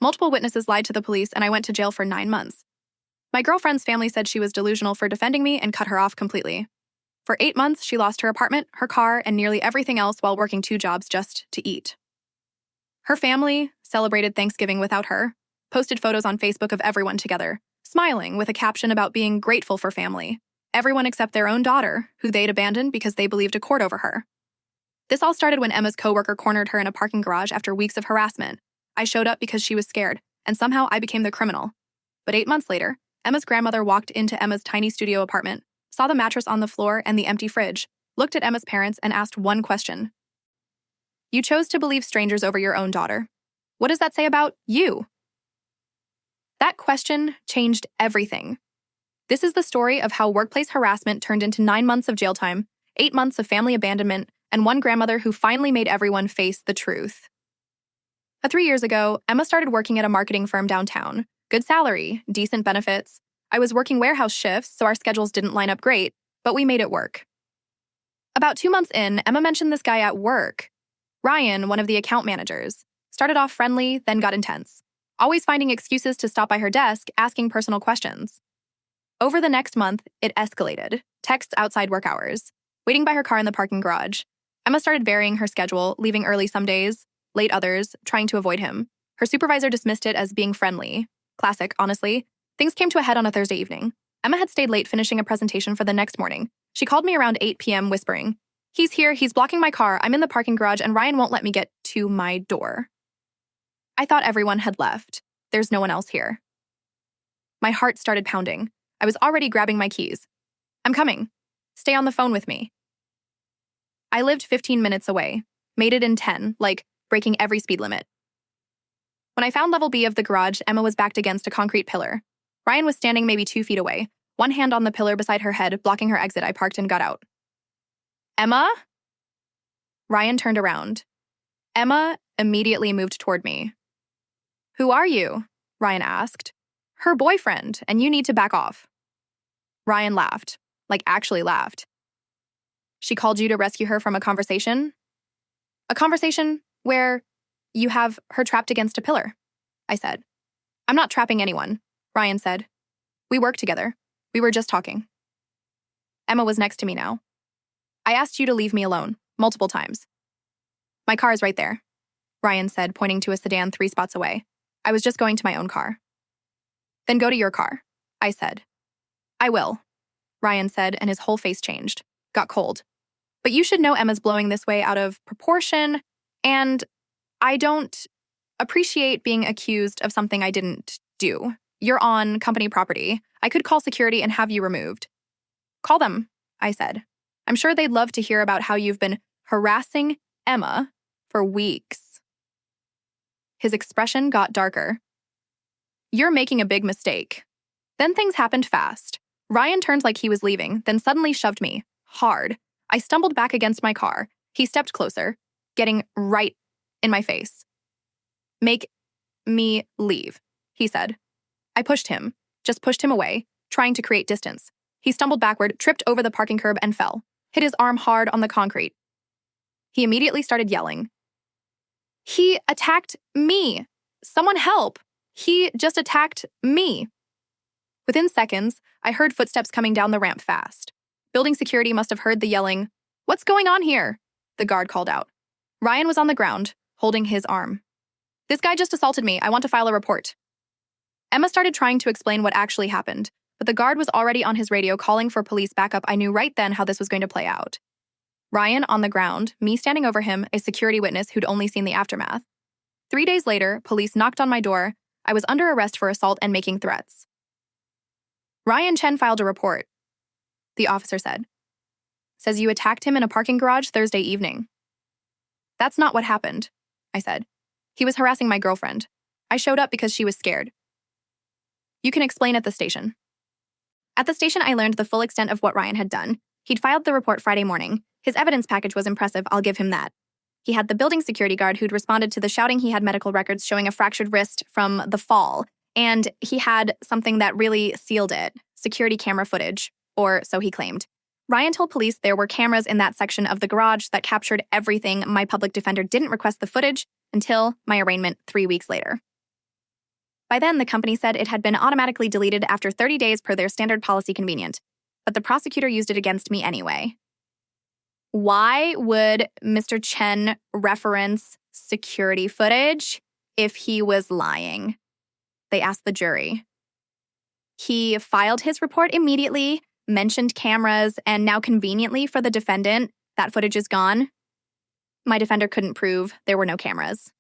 Multiple witnesses lied to the police, and I went to jail for 9 months. My girlfriend's family said she was delusional for defending me and cut her off completely. For 8 months, she lost her apartment, her car, and nearly everything else while working 2 jobs just to eat. Her family celebrated Thanksgiving without her, posted photos on Facebook of everyone together, smiling with a caption about being grateful for family. Everyone except their own daughter, who they'd abandoned because they believed a court over her. This all started when Emma's coworker cornered her in a parking garage after weeks of harassment. I showed up because she was scared, and somehow I became the criminal. But 8 months later, Emma's grandmother walked into Emma's tiny studio apartment, saw the mattress on the floor and the empty fridge, looked at Emma's parents, and asked one question. You chose to believe strangers over your own daughter. What does that say about you? That question changed everything. This is the story of how workplace harassment turned into 9 months of jail time, 8 months of family abandonment, and one grandmother who finally made everyone face the truth. 3 years ago, Emma started working at a marketing firm downtown. Good salary, decent benefits. I was working warehouse shifts, so our schedules didn't line up great, but we made it work. About 2 months in, Emma mentioned this guy at work. Ryan, one of the account managers. Started off friendly, then got intense. Always finding excuses to stop by her desk, asking personal questions. Over the next month, it escalated. Texts outside work hours. Waiting by her car in the parking garage. Emma started varying her schedule, leaving early some days, late others, trying to avoid him. Her supervisor dismissed it as being friendly. Classic, honestly. Things came to a head on a Thursday evening. Emma had stayed late finishing a presentation for the next morning. She called me around 8 p.m. whispering, "He's here, he's blocking my car, I'm in the parking garage, and Ryan won't let me get to my door." I thought everyone had left. There's no one else here. My heart started pounding. I was already grabbing my keys. "I'm coming. Stay on the phone with me." I lived 15 minutes away. Made it in 10, like breaking every speed limit. When I found level B of the garage, Emma was backed against a concrete pillar. Ryan was standing maybe 2 feet away, one hand on the pillar beside her head, blocking her exit. I parked and got out. "Emma?" Ryan turned around. Emma immediately moved toward me. "Who are you?" Ryan asked. "Her boyfriend, and you need to back off." Ryan laughed, like actually laughed. "She called you to rescue her from a conversation?" "A conversation where you have her trapped against a pillar," I said. "I'm not trapping anyone," Ryan said. "We work together. We were just talking." Emma was next to me now. "I asked you to leave me alone, multiple times." "My car is right there," Ryan said, pointing to a sedan 3 spots away. "I was just going to my own car." "Then go to your car," I said. "I will," Ryan said, and his whole face changed. Got cold. "But you should know Emma's blowing this way out of proportion, and I don't appreciate being accused of something I didn't do. You're on company property. I could call security and have you removed." "Call them," I said. "I'm sure they'd love to hear about how you've been harassing Emma for weeks." His expression got darker. "You're making a big mistake." Then things happened fast. Ryan turned like he was leaving, then suddenly shoved me, hard. I stumbled back against my car. He stepped closer, getting right in my face. "Make me leave," he said. I pushed him, just pushed him away, trying to create distance. He stumbled backward, tripped over the parking curb, and fell, hit his arm hard on the concrete. He immediately started yelling. "He attacked me! Someone help! He just attacked me!" Within seconds, I heard footsteps coming down the ramp fast. Building security must have heard the yelling. "What's going on here?" the guard called out. Ryan was on the ground, holding his arm. "This guy just assaulted me. I want to file a report." Emma started trying to explain what actually happened, but the guard was already on his radio calling for police backup. I knew right then how this was going to play out. Ryan on the ground, me standing over him, a security witness who'd only seen the aftermath. 3 days later, police knocked on my door. I was under arrest for assault and making threats. "Ryan Chen filed a report," the officer said. "Says you attacked him in a parking garage Thursday evening." "That's not what happened," I said. "He was harassing my girlfriend. I showed up because she was scared." "You can explain at the station." At the station, I learned the full extent of what Ryan had done. He'd filed the report Friday morning. His evidence package was impressive, I'll give him that. He had the building security guard who'd responded to the shouting. He had medical records showing a fractured wrist from the fall. And he had something that really sealed it, security camera footage, or so he claimed. Ryan told police there were cameras in that section of the garage that captured everything. My public defender didn't request the footage until my arraignment 3 weeks later. By then, the company said it had been automatically deleted after 30 days per their standard policy convenient, but the prosecutor used it against me anyway. Why would Mr. Chen reference security footage if he was lying? They asked the jury. He filed his report immediately, mentioned cameras, and now conveniently for the defendant, that footage is gone. My defender couldn't prove there were no cameras.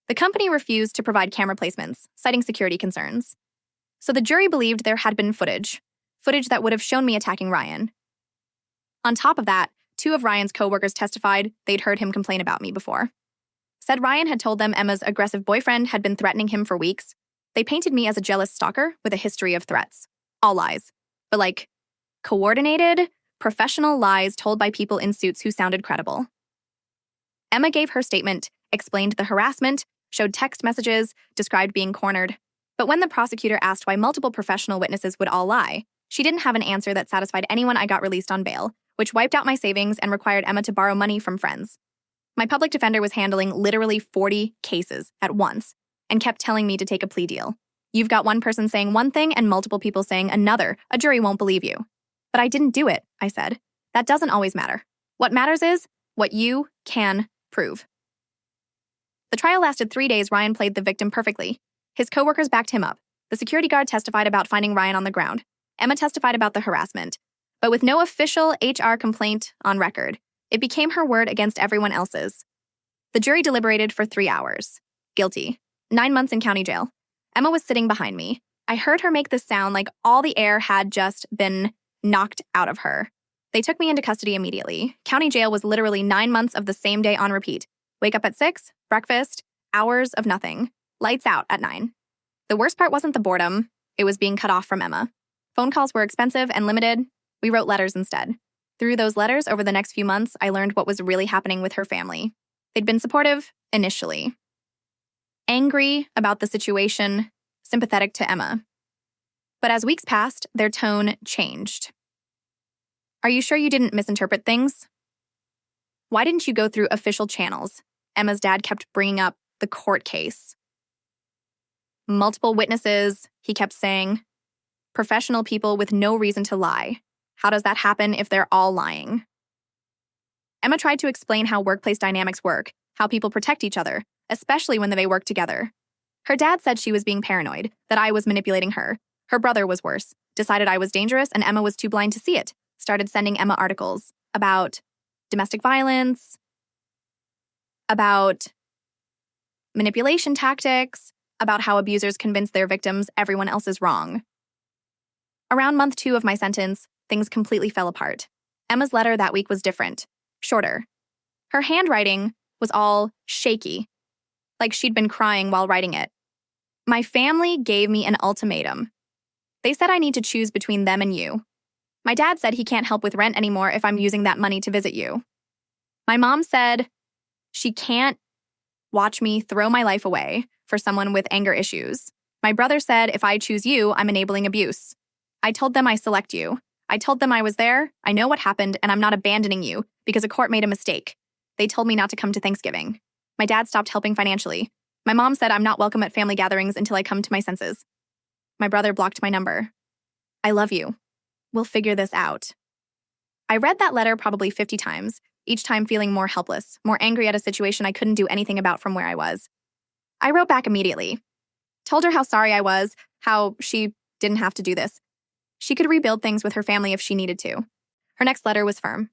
The company refused to provide camera placements, citing security concerns. So the jury believed there had been footage that would have shown me attacking Ryan. On top of that, 2 of Ryan's coworkers testified they'd heard him complain about me before. Said Ryan had told them Emma's aggressive boyfriend had been threatening him for weeks. They painted me as a jealous stalker with a history of threats. All lies. But coordinated, professional lies told by people in suits who sounded credible. Emma gave her statement, explained the harassment, showed text messages, described being cornered. But when the prosecutor asked why multiple professional witnesses would all lie, she didn't have an answer that satisfied anyone. I got released on bail, which wiped out my savings and required Emma to borrow money from friends. My public defender was handling literally 40 cases at once and kept telling me to take a plea deal. You've got one person saying one thing and multiple people saying another. A jury won't believe you. But I didn't do it, I said. That doesn't always matter. What matters is what you can prove. The trial lasted 3 days. Ryan played the victim perfectly. His coworkers backed him up. The security guard testified about finding Ryan on the ground. Emma testified about the harassment. But with no official HR complaint on record, it became her word against everyone else's. The jury deliberated for 3 hours. Guilty. 9 months in county jail. Emma was sitting behind me. I heard her make this sound like all the air had just been knocked out of her. They took me into custody immediately. County jail was literally 9 months of the same day on repeat. Wake up at 6, breakfast, hours of nothing. Lights out at 9. The worst part wasn't the boredom. It was being cut off from Emma. Phone calls were expensive and limited. We wrote letters instead. Through those letters, over the next few months, I learned what was really happening with her family. They'd been supportive initially. Angry about the situation, sympathetic to Emma. But as weeks passed, their tone changed. Are you sure you didn't misinterpret things? Why didn't you go through official channels? Emma's dad kept bringing up the court case. Multiple witnesses, he kept saying. Professional people with no reason to lie. How does that happen if they're all lying? Emma tried to explain how workplace dynamics work, how people protect each other, especially when they work together. Her dad said she was being paranoid, that I was manipulating her. Her brother was worse, decided I was dangerous and Emma was too blind to see it, started sending Emma articles about domestic violence, about manipulation tactics, about how abusers convince their victims everyone else is wrong. Around month 2 of my sentence, things completely fell apart. Emma's letter that week was different, shorter. Her handwriting was all shaky, like she'd been crying while writing it. My family gave me an ultimatum. They said I need to choose between them and you. My dad said he can't help with rent anymore if I'm using that money to visit you. My mom said she can't watch me throw my life away for someone with anger issues. My brother said if I choose you, I'm enabling abuse. I told them I select you. I told them I was there, I know what happened, and I'm not abandoning you because a court made a mistake. They told me not to come to Thanksgiving. My dad stopped helping financially. My mom said I'm not welcome at family gatherings until I come to my senses. My brother blocked my number. I love you. We'll figure this out. I read that letter probably 50 times, each time feeling more helpless, more angry at a situation I couldn't do anything about from where I was. I wrote back immediately. Told her how sorry I was, how she didn't have to do this. She could rebuild things with her family if she needed to. Her next letter was firm.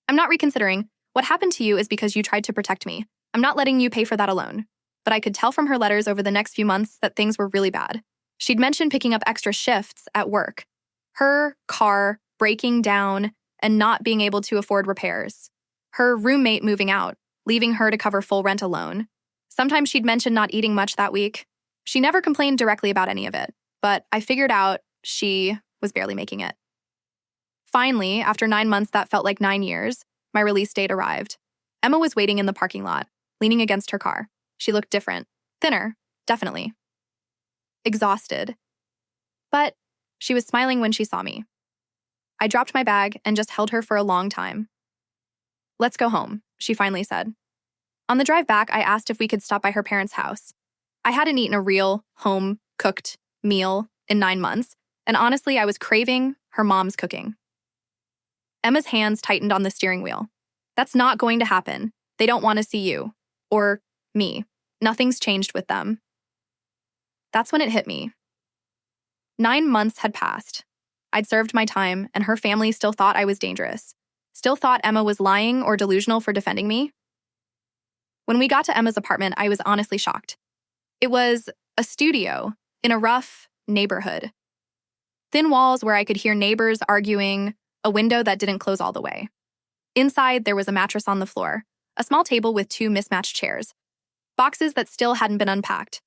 I'm not reconsidering. What happened to you is because you tried to protect me. I'm not letting you pay for that alone. But I could tell from her letters over the next few months that things were really bad. She'd mentioned picking up extra shifts at work. Her car breaking down and not being able to afford repairs. Her roommate moving out, leaving her to cover full rent alone. Sometimes she'd mention not eating much that week. She never complained directly about any of it, but I figured out she was barely making it. Finally, after 9 months that felt like 9 years, my release date arrived. Emma was waiting in the parking lot, leaning against her car. She looked different. Thinner, definitely. Exhausted. But she was smiling when she saw me. I dropped my bag and just held her for a long time. Let's go home, she finally said. On the drive back, I asked if we could stop by her parents' house. I hadn't eaten a real, home, cooked meal in 9 months, and honestly, I was craving her mom's cooking. Emma's hands tightened on the steering wheel. That's not going to happen. They don't want to see you. Or me. Nothing's changed with them. That's when it hit me. 9 months had passed. I'd served my time, and her family still thought I was dangerous. Still thought Emma was lying or delusional for defending me. When we got to Emma's apartment, I was honestly shocked. It was a studio in a rough neighborhood. Thin walls where I could hear neighbors arguing, a window that didn't close all the way. Inside, there was a mattress on the floor, a small table with 2 mismatched chairs, boxes that still hadn't been unpacked.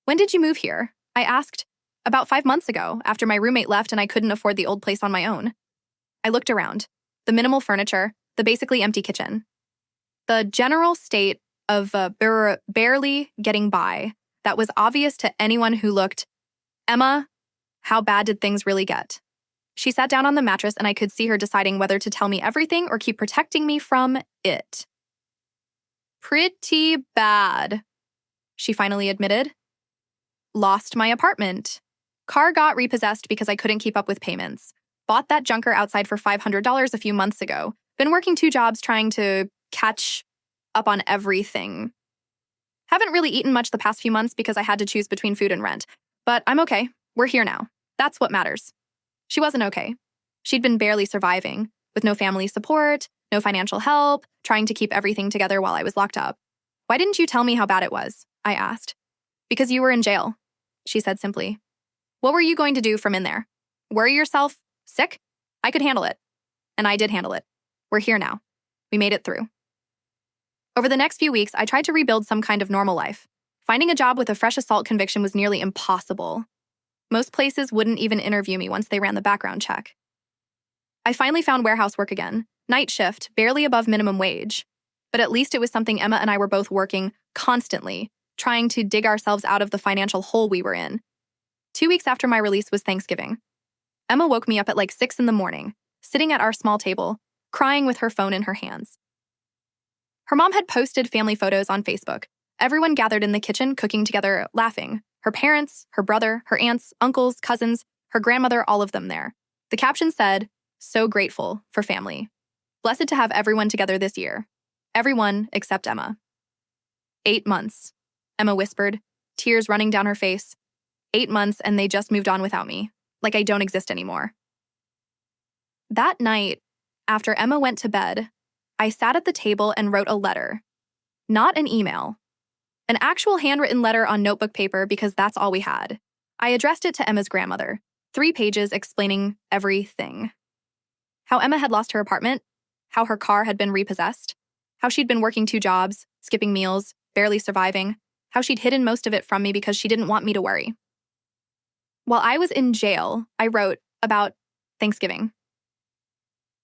"When did you move here?" I asked. "About 5 months ago, after my roommate left and I couldn't afford the old place on my own." I looked around. The minimal furniture, the basically empty kitchen. The general state of barely getting by that was obvious to anyone who looked. "Emma, how bad did things really get?" She sat down on the mattress and I could see her deciding whether to tell me everything or keep protecting me from it. "Pretty bad," she finally admitted. "Lost my apartment. Car got repossessed because I couldn't keep up with payments. Bought that junker outside for $500 a few months ago. Been working 2 jobs trying to catch up on everything. Haven't really eaten much the past few months because I had to choose between food and rent. But I'm okay. We're here now. That's what matters." She wasn't okay. She'd been barely surviving, with no family support, no financial help, trying to keep everything together while I was locked up. "Why didn't you tell me how bad it was?" I asked. "Because you were in jail," she said simply. "What were you going to do from in there? Worry yourself sick? I could handle it." And I did handle it. We're here now. We made it through. Over the next few weeks, I tried to rebuild some kind of normal life. Finding a job with a fresh assault conviction was nearly impossible. Most places wouldn't even interview me once they ran the background check. I finally found warehouse work again, night shift, barely above minimum wage. But at least it was something Emma and I were both working constantly, trying to dig ourselves out of the financial hole we were in. 2 weeks after my release was Thanksgiving. Emma woke me up at like 6 in the morning, sitting at our small table, crying with her phone in her hands. Her mom had posted family photos on Facebook. Everyone gathered in the kitchen, cooking together, laughing. Her parents, her brother, her aunts, uncles, cousins, her grandmother, all of them there. The caption said, "So grateful for family. Blessed to have everyone together this year. Everyone except Emma." 8 months, Emma whispered, tears running down her face. 8 months and they just moved on without me, like I don't exist anymore. That night, after Emma went to bed, I sat at the table and wrote a letter. Not an email. An actual handwritten letter on notebook paper because that's all we had. I addressed it to Emma's grandmother, 3 pages explaining everything. How Emma had lost her apartment, how her car had been repossessed, how she'd been working 2 jobs, skipping meals, barely surviving, how she'd hidden most of it from me because she didn't want me to worry. While I was in jail, I wrote about Thanksgiving.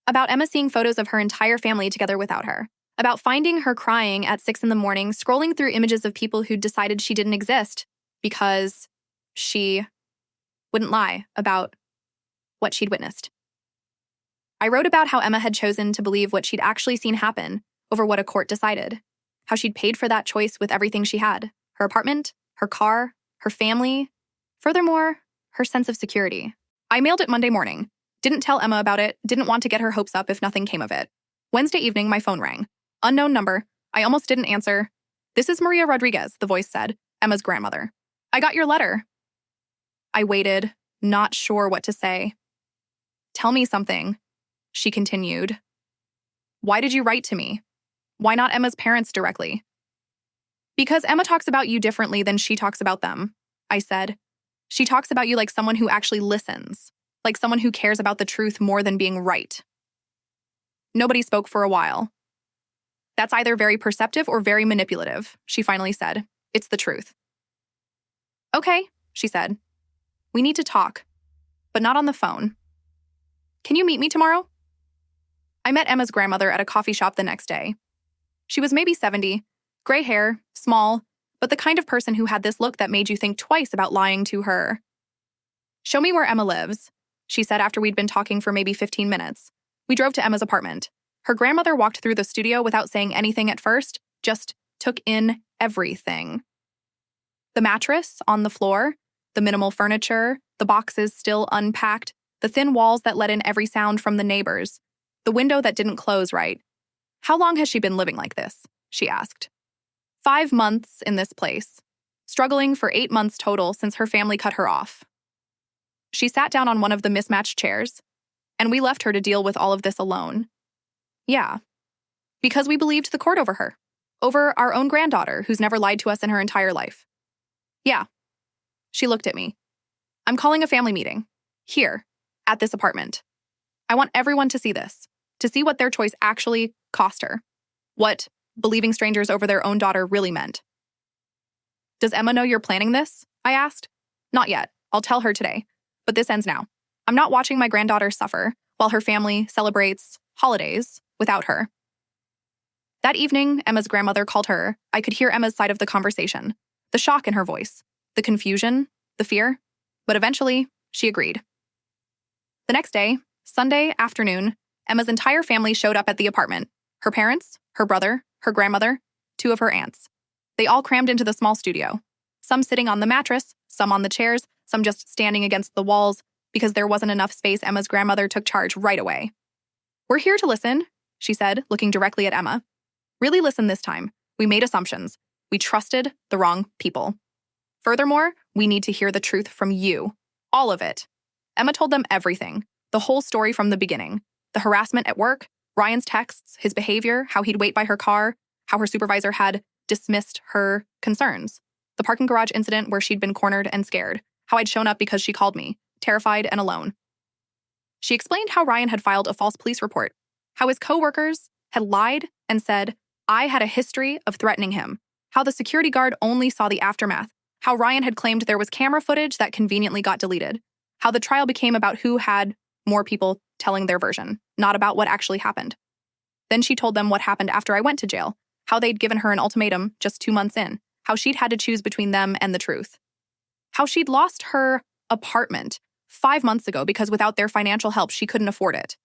About Emma seeing photos of her entire family together without her. About finding her crying at 6 in the morning, scrolling through images of people who decided she didn't exist because she wouldn't lie about what she'd witnessed. I wrote about how Emma had chosen to believe what she'd actually seen happen over what a court decided, how she'd paid for that choice with everything she had, her apartment, her car, her family, furthermore, her sense of security. I mailed it Monday morning, didn't tell Emma about it, didn't want to get her hopes up if nothing came of it. Wednesday evening, my phone rang. Unknown number. I almost didn't answer. "This is Maria Rodriguez," the voice said, Emma's grandmother. "I got your letter." I waited, not sure what to say. "Tell me something," she continued. "Why did you write to me? Why not Emma's parents directly?" "Because Emma talks about you differently than she talks about them," I said. "She talks about you like someone who actually listens, like someone who cares about the truth more than being right." Nobody spoke for a while. "That's either very perceptive or very manipulative," she finally said. "It's the truth." "Okay," she said. "We need to talk, but not on the phone. Can you meet me tomorrow?" I met Emma's grandmother at a coffee shop the next day. She was maybe 70, gray hair, small, but the kind of person who had this look that made you think twice about lying to her. "Show me where Emma lives," she said after we'd been talking for maybe 15 minutes. We drove to Emma's apartment. Her grandmother walked through the studio without saying anything at first, just took in everything. The mattress on the floor, the minimal furniture, the boxes still unpacked, the thin walls that let in every sound from the neighbors, the window that didn't close right. How long has she been living like this? She asked. 5 months in this place, struggling for 8 months total since her family cut her off. She sat down on one of the mismatched chairs, and we left her to deal with all of this alone. Yeah, because we believed the court over her, over our own granddaughter who's never lied to us in her entire life. Yeah. She looked at me. I'm calling a family meeting. Here, at this apartment. I want everyone to see this, to see what their choice actually cost her. What believing strangers over their own daughter really meant. Does Emma know you're planning this? I asked. Not yet. I'll tell her today. But this ends now. I'm not watching my granddaughter suffer while her family celebrates holidays without her. That evening, Emma's grandmother called her. I could hear Emma's side of the conversation, the shock in her voice, the confusion, the fear. But eventually, she agreed. The next day, Sunday afternoon, Emma's entire family showed up at the apartment. Her parents, her brother, her grandmother, 2 of her aunts. They all crammed into the small studio. Some sitting on the mattress, some on the chairs, some just standing against the walls. Because there wasn't enough space, Emma's grandmother took charge right away. We're here to listen, she said, looking directly at Emma. Really listen this time. We made assumptions. We trusted the wrong people. Furthermore, we need to hear the truth from you. All of it. Emma told them everything. The whole story from the beginning. The harassment at work, Ryan's texts, his behavior, how he'd wait by her car, how her supervisor had dismissed her concerns. The parking garage incident where she'd been cornered and scared. How I'd shown up because she called me, terrified and alone. She explained how Ryan had filed a false police report, how his co-workers had lied and said, I had a history of threatening him, how the security guard only saw the aftermath, how Ryan had claimed there was camera footage that conveniently got deleted, how the trial became about who had more people telling their version, not about what actually happened. Then she told them what happened after I went to jail, how they'd given her an ultimatum just 2 months in, how she'd had to choose between them and the truth, how she'd lost her apartment 5 months ago because without their financial help, she couldn't afford it,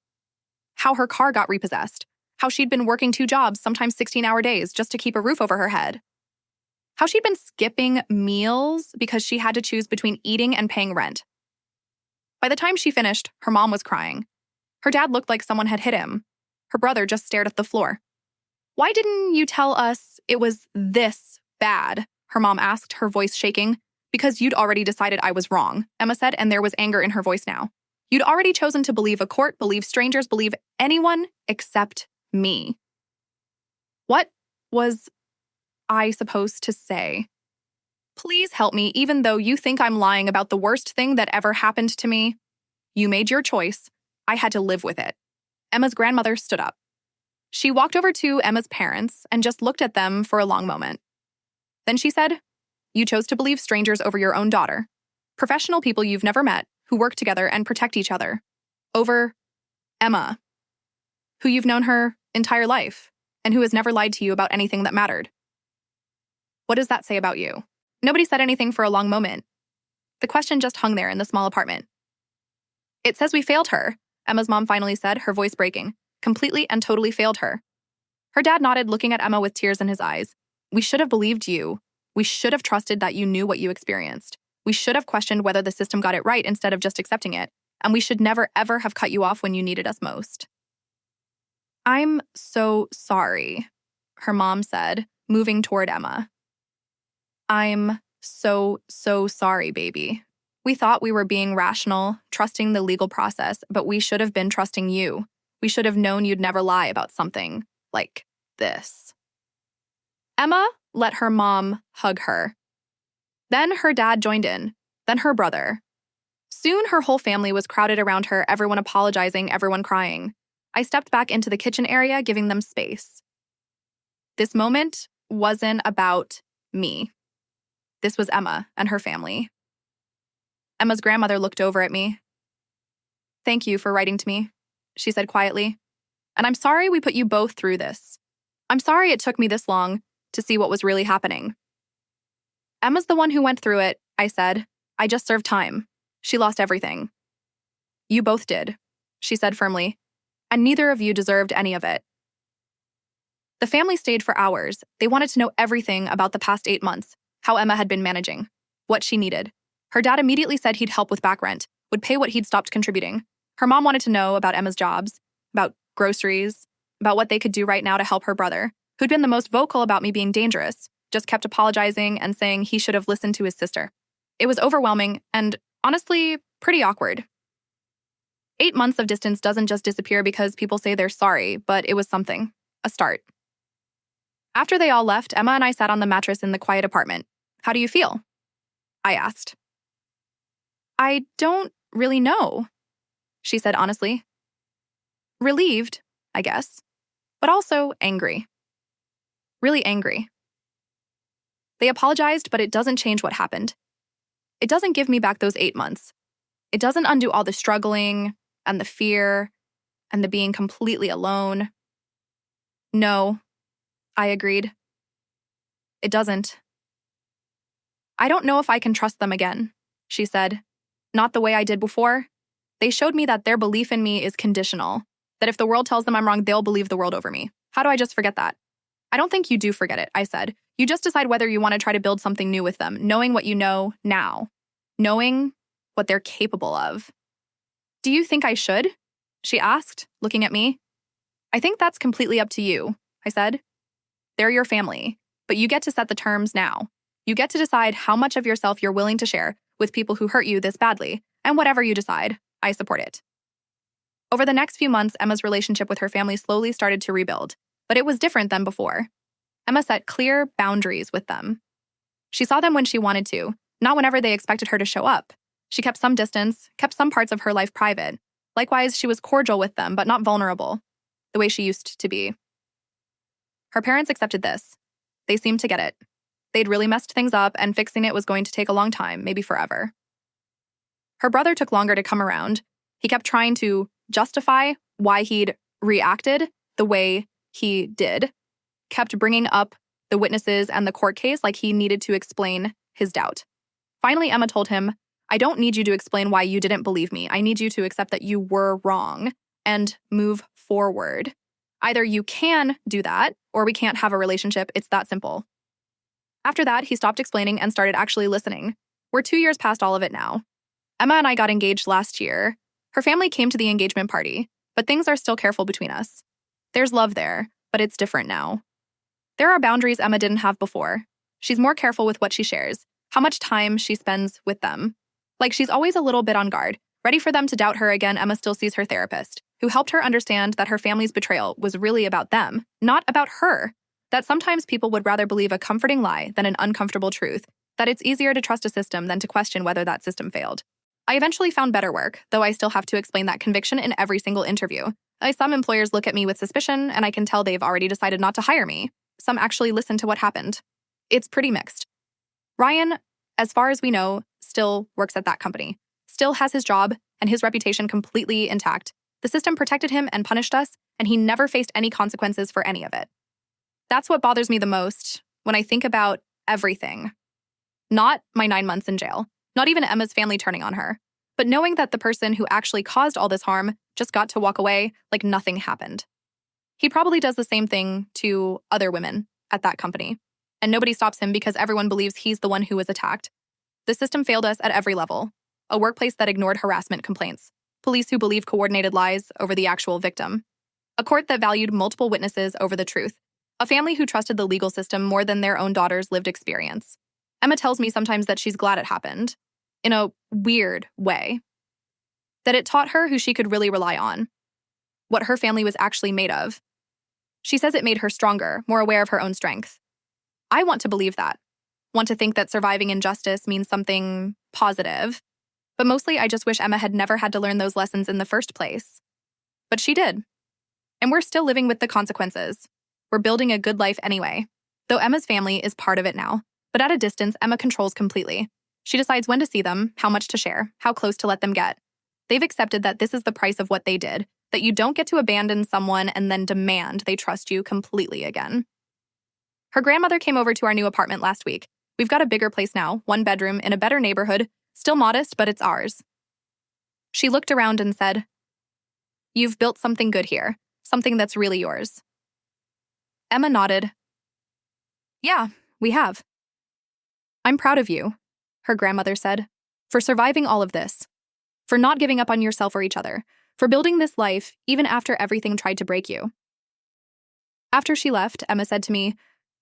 how her car got repossessed, how she'd been working 2 jobs, sometimes 16-hour days, just to keep a roof over her head, how she'd been skipping meals because she had to choose between eating and paying rent. By the time she finished, her mom was crying. Her dad looked like someone had hit him. Her brother just stared at the floor. Why didn't you tell us it was this bad? Her mom asked, her voice shaking. Because you'd already decided I was wrong, Emma said, and there was anger in her voice now. You'd already chosen to believe a court, believe strangers, believe anyone except me. What was I supposed to say? Please help me, even though you think I'm lying about the worst thing that ever happened to me. You made your choice. I had to live with it. Emma's grandmother stood up. She walked over to Emma's parents and just looked at them for a long moment. Then she said, you chose to believe strangers over your own daughter. Professional people you've never met who work together and protect each other. Over Emma, who you've known her entire life and who has never lied to you about anything that mattered. What does that say about you? Nobody said anything for a long moment. The question just hung there in the small apartment. It says we failed her, Emma's mom finally said, her voice breaking. Completely and totally failed her. Her dad nodded, looking at Emma with tears in his eyes. We should have believed you. We should have trusted that you knew what you experienced. We should have questioned whether the system got it right instead of just accepting it. And we should never, ever have cut you off when you needed us most. I'm so sorry, her mom said, moving toward Emma. I'm so sorry, baby. We thought we were being rational, trusting the legal process, but we should have been trusting you. We should have known you'd never lie about something like this. Emma let her mom hug her. Then her dad joined in, then her brother. Soon her whole family was crowded around her, everyone apologizing, everyone crying. I stepped back into the kitchen area, giving them space. This moment wasn't about me. This was Emma and her family. Emma's grandmother looked over at me. Thank you for writing to me, she said quietly. And I'm sorry we put you both through this. I'm sorry it took me this long to see what was really happening. Emma's the one who went through it, I said. I just served time. She lost everything. You both did, she said firmly, and neither of you deserved any of it. The family stayed for hours. They wanted to know everything about the past 8 months, how Emma had been managing, what she needed. Her dad immediately said he'd help with back rent, would pay what he'd stopped contributing. Her mom wanted to know about Emma's jobs, about groceries, about what they could do right now to help her brother, who'd been the most vocal about me being dangerous, just kept apologizing and saying he should have listened to his sister. It was overwhelming and, honestly, pretty awkward. 8 months of distance doesn't just disappear because people say they're sorry, but it was something. A start. After they all left, Emma and I sat on the mattress in the quiet apartment. "How do you feel?" I asked. "I don't really know," she said honestly. "Relieved, I guess, but also angry. Really angry. They apologized, but it doesn't change what happened. It doesn't give me back those 8 months. It doesn't undo all the struggling and the fear and the being completely alone." "No," I agreed. "It doesn't. I don't know if I can trust them again," she said. "Not the way I did before. They showed me that their belief in me is conditional, that if the world tells them I'm wrong, they'll believe the world over me. How do I just forget that?" "I don't think you do forget it," I said. "You just decide whether you want to try to build something new with them, knowing what you know now, knowing what they're capable of." "Do you think I should?" she asked, looking at me. "I think that's completely up to you," I said. "They're your family, but you get to set the terms now. You get to decide how much of yourself you're willing to share with people who hurt you this badly, and whatever you decide, I support it." Over the next few months, Emma's relationship with her family slowly started to rebuild, but it was different than before. Emma set clear boundaries with them. She saw them when she wanted to, not whenever they expected her to show up. She kept some distance, kept some parts of her life private. Likewise, she was cordial with them, but not vulnerable, the way she used to be. Her parents accepted this. They seemed to get it. They'd really messed things up, and fixing it was going to take a long time, maybe forever. Her brother took longer to come around. He kept trying to justify why he'd reacted the way he did, kept bringing up the witnesses and the court case like he needed to explain his doubt. Finally, Emma told him, "I don't need you to explain why you didn't believe me. I need you to accept that you were wrong and move forward. Either you can do that, or we can't have a relationship. It's that simple." After that, he stopped explaining and started actually listening. We're 2 years past all of it now. Emma and I got engaged last year. Her family came to the engagement party, but things are still careful between us. There's love there, but it's different now. There are boundaries Emma didn't have before. She's more careful with what she shares, how much time she spends with them. Like she's always a little bit on guard, ready for them to doubt her again. Emma still sees her therapist, who helped her understand that her family's betrayal was really about them, not about her. That sometimes people would rather believe a comforting lie than an uncomfortable truth, that it's easier to trust a system than to question whether that system failed. I eventually found better work, though I still have to explain that conviction in every single interview. Some employers look at me with suspicion, and I can tell they've already decided not to hire me. Some actually listen to what happened. It's pretty mixed. Ryan, as far as we know, still works at that company, still has his job and his reputation completely intact. The system protected him and punished us, and he never faced any consequences for any of it. That's what bothers me the most when I think about everything. Not my 9 months in jail, not even Emma's family turning on her, but knowing that the person who actually caused all this harm just got to walk away like nothing happened. He probably does the same thing to other women at that company, and nobody stops him because everyone believes he's the one who was attacked. The system failed us at every level. A workplace that ignored harassment complaints, police who believed coordinated lies over the actual victim, a court that valued multiple witnesses over the truth, a family who trusted the legal system more than their own daughter's lived experience. Emma tells me sometimes that she's glad it happened, in a weird way. That it taught her who she could really rely on, what her family was actually made of. She says it made her stronger, more aware of her own strength. I want to believe that, want to think that surviving injustice means something positive, but mostly I just wish Emma had never had to learn those lessons in the first place. But she did. And we're still living with the consequences. We're building a good life anyway, though Emma's family is part of it now. But at a distance, Emma controls completely. She decides when to see them, how much to share, how close to let them get. They've accepted that this is the price of what they did, that you don't get to abandon someone and then demand they trust you completely again. Her grandmother came over to our new apartment last week. We've got a bigger place now, 1 bedroom in a better neighborhood, still modest, but it's ours. She looked around and said, "You've built something good here, something that's really yours." Emma nodded. "Yeah, we have." I'm proud of you, her grandmother said, for surviving all of this, for not giving up on yourself or each other, for building this life even after everything tried to break you. After she left, Emma said to me,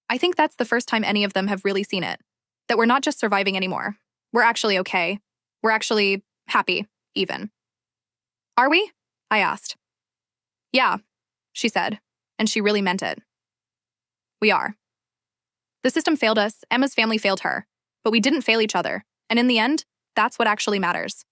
I think that's the first time any of them have really seen it, that we're not just surviving anymore. We're actually okay. We're actually happy, even. Are we? I asked. Yeah, she said, and she really meant it. We are. The system failed us, Emma's family failed her, but we didn't fail each other, and in the end, that's what actually matters.